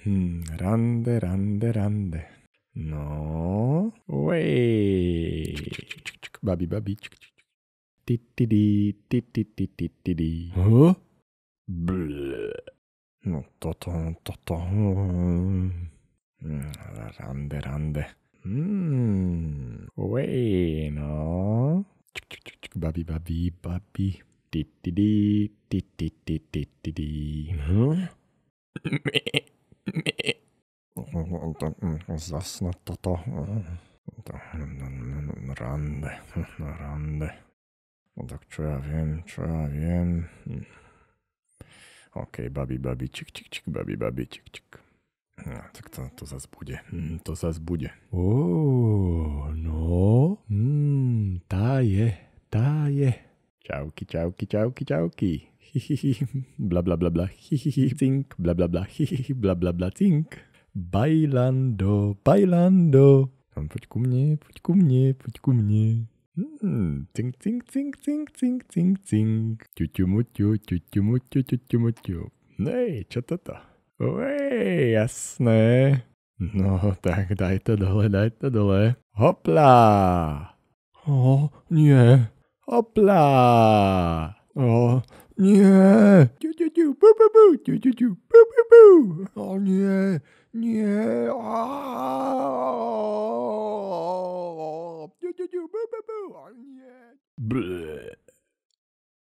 Rande, rande, rande. No. Way. Babi, babi. Titidi, titidi. Huh? Bleh. No toto. Rande, rande. Way, no. Babi, babi, babi. Titidi, titidi. Huh? Zas na toto. Rande. No tak čo ja viem. OK, babi, čik, babi, čik. No, tak to zas bude. No. Tá je. Čauky. Bla, bla, bla. Cink. Bla, bla, cink. Bailando. Poď ku mne. Cink. Ťuťu. Nej, čo toto? Jasné. No, tak daj to dole. Hopla. Nie. Hopla. Nie. Nie.